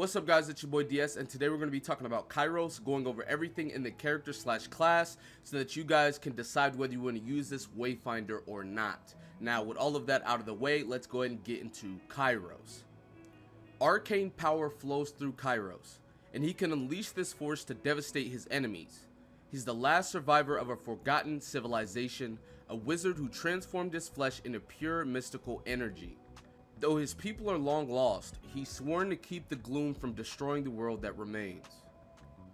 What's up guys, it's your boy DS, and today we're going to be talking about Kyros, going over everything in the character slash class so that you guys can decide whether you want to use this Wayfinder or not. Now with all of that out of the way, let's go ahead and get into Kyros. Arcane power flows through Kyros, and he can unleash this force to devastate his enemies. He's the last survivor of a forgotten civilization, a wizard who transformed his flesh into pure mystical energy. Though his people are long lost, he's sworn to keep the gloom from destroying the world that remains.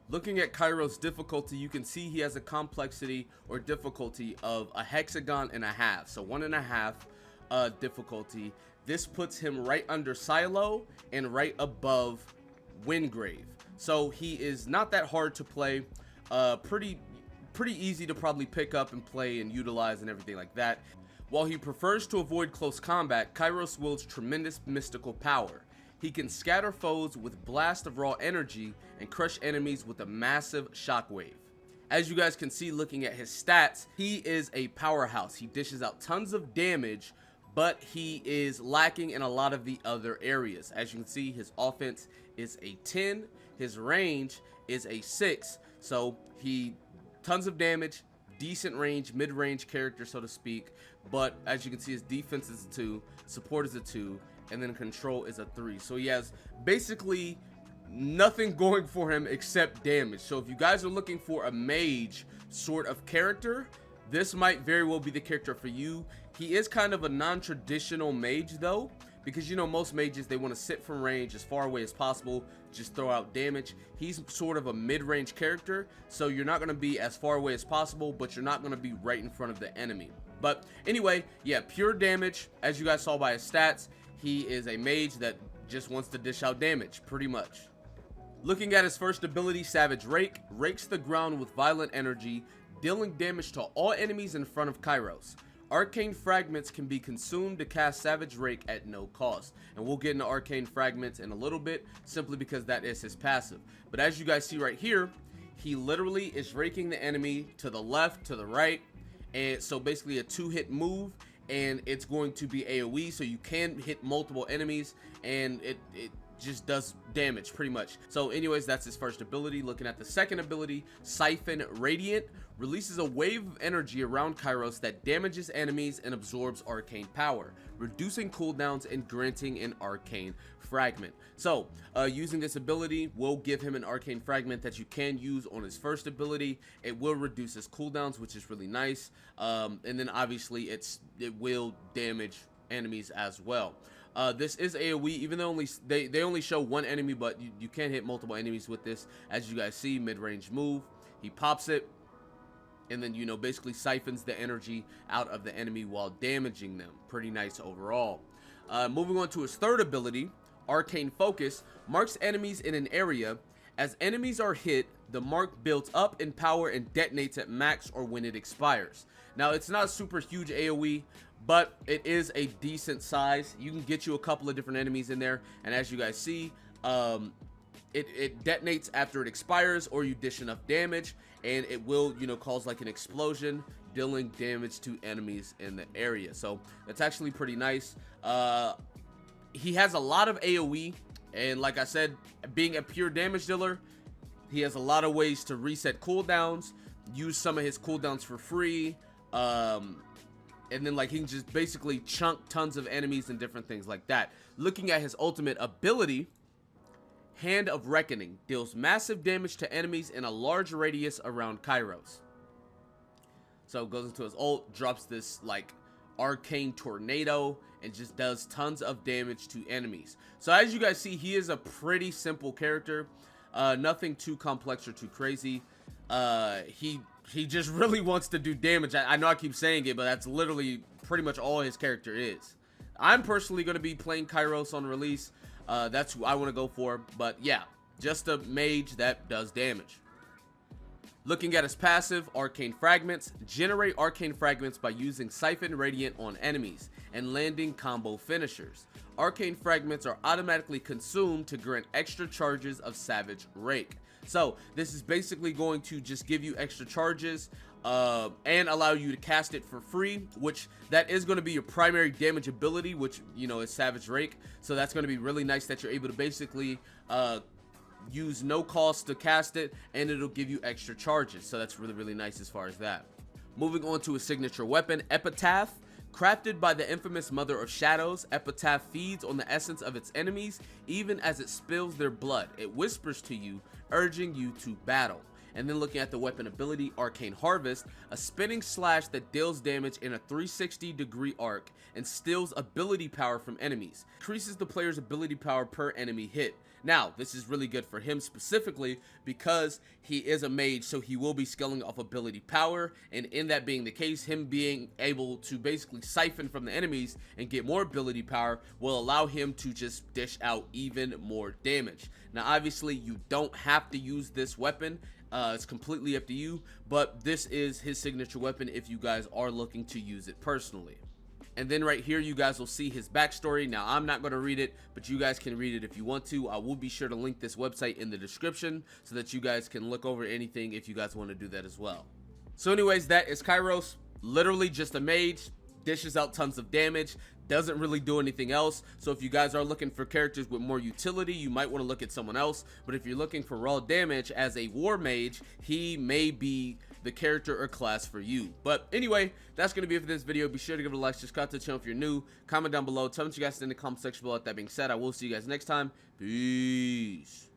Looking at Kyros' difficulty, you can see he has a complexity or difficulty of a hexagon and a half, so 1.5 difficulty. This puts him right under Silo and right above Wingrave, so he is not that hard to play. Pretty easy to probably pick up and play and utilize and everything like that. While he prefers to avoid close combat, Kyros wields tremendous mystical power. He can scatter foes with blast of raw energy and crush enemies with a massive shockwave. As you guys can see looking at his stats, he is a powerhouse. He dishes out tons of damage, but he is lacking in a lot of the other areas. As you can see, his offense is a 10, his range is a 6, so he tons of damage, decent range, mid-range character so to speak, but as you can see his defense is a 2, support is a 2, and then control is a 3. So he has basically nothing going for him except damage. So if you guys are looking for a mage sort of character, this might very well be the character for you. He is kind of a non-traditional mage though, because you know most mages, they want to sit from range as far away as possible, just throw out damage. He's sort of a mid-range character, so you're not going to be as far away as possible, but you're not going to be right in front of the enemy. But anyway, yeah, pure damage. As you guys saw by his stats, he is a mage that just wants to dish out damage pretty much. Looking at his first ability, Savage Rake, rakes the ground with violent energy, dealing damage to all enemies in front of Kyros. Arcane fragments can be consumed to cast Savage Rake at no cost, and we'll get into arcane fragments in a little bit simply because that is his passive. But as you guys see right here, he literally is raking the enemy to the left, to the right, and so basically a 2-hit move, and it's going to be AoE, so you can hit multiple enemies and it just does damage pretty much. So anyways, that's his first ability. Looking at the second ability, Siphon Radiant, releases a wave of energy around Kyros that damages enemies and absorbs arcane power, reducing cooldowns and granting an arcane fragment. So using this ability will give him an arcane fragment that you can use on his first ability. It will reduce his cooldowns, which is really nice, and then obviously it will damage enemies as well. This is AoE, even though they only show one enemy, but you can hit multiple enemies with this. As you guys see, mid-range move, he pops it, and then, you know, basically siphons the energy out of the enemy while damaging them. Pretty nice overall. Moving on to his third ability, Arcane Focus, marks enemies in an area. As enemies are hit, the mark builds up in power and detonates at max or when it expires. Now, it's not a super huge AoE, but it is a decent size. You can get you a couple of different enemies in there, and as you guys see, it detonates after it expires, or you dish enough damage, and it will, you know, cause like an explosion, dealing damage to enemies in the area. So that's actually pretty nice. He has a lot of AoE, and like I said, being a pure damage dealer, he has a lot of ways to reset cooldowns, use some of his cooldowns for free, and then like he can just basically chunk tons of enemies and different things like that. Looking at his ultimate ability, Hand of Reckoning, deals massive damage to enemies in a large radius around Kyros. So it goes into his ult, drops this like arcane tornado, and just does tons of damage to enemies. So as you guys see, he is a pretty simple character, nothing too complex or too crazy. He just really wants to do damage. I know I keep saying it, but that's literally pretty much all his character is. I'm personally going to be playing Kyros on release. That's who I want to go for, but yeah, just a mage that does damage. Looking at his passive, Arcane Fragments, generate arcane fragments by using Siphon Radiant on enemies and landing combo finishers. Arcane fragments are automatically consumed to grant extra charges of Savage Rake. So this is basically going to just give you extra charges and allow you to cast it for free, which that is going to be your primary damage ability, which, you know, is Savage Rake. So that's going to be really nice that you're able to basically use no cost to cast it, and it'll give you extra charges. So that's really, really nice as far as that. Moving on to a signature weapon, Epitaph. Crafted by the infamous Mother of Shadows, Epitaph feeds on the essence of its enemies, even as it spills their blood. It whispers to you, urging you to battle. And then looking at the weapon ability, Arcane Harvest, a spinning slash that deals damage in a 360-degree arc and steals ability power from enemies. Increases the player's ability power per enemy hit. Now, this is really good for him specifically because he is a mage, so he will be scaling off ability power, and in that being the case, him being able to basically siphon from the enemies and get more ability power will allow him to just dish out even more damage. Now, obviously, you don't have to use this weapon. It's completely up to you, but this is his signature weapon if you guys are looking to use it personally. And then right here, you guys will see his backstory. Now, I'm not going to read it, but you guys can read it if you want to. I will be sure to link this website in the description so that you guys can look over anything if you guys want to do that as well. So anyways, that is Kyros. Literally just a mage, dishes out tons of damage, doesn't really do anything else. So if you guys are looking for characters with more utility, you might want to look at someone else. But if you're looking for raw damage as a war mage, he may be the character or class for you. But anyway, that's going to be it for this video. Be sure to give it a like, subscribe to the channel if you're new, comment down below, tell me what you guys think in the comment section below. That being said, I will see you guys next time. Peace.